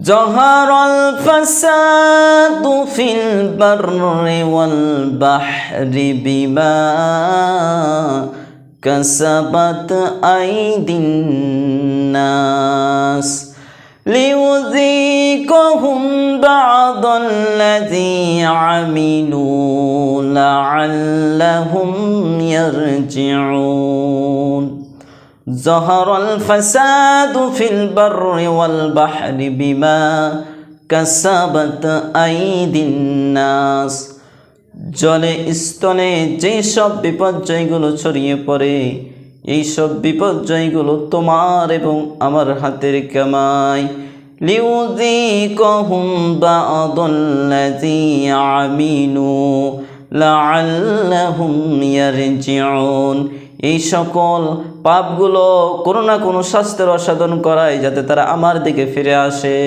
ظهر الفساد في البر والبحر بما كسبت أيدي الناس ليذيقهم بعض الذي عملوا لعلهم يرجعون ظهر الفساد في البر والبحر بما كسبت أيدي الناس জলে স্থলে যেসব বিপর্যয়গুলো ছড়িয়ে পড়ে এই সব বিপর্যয়গুলো তোমার এবং আমার হাতের কামাই লিউযীকাহুম বা'দাল্লাযী আমিলু লাআল্লাহুম ইয়ারজিউন এই সকল পাপগুলো কোনো না কোনো শাস্তির আস্বাদন করায় যাতে তারা আমার দিকে ফিরে আসে।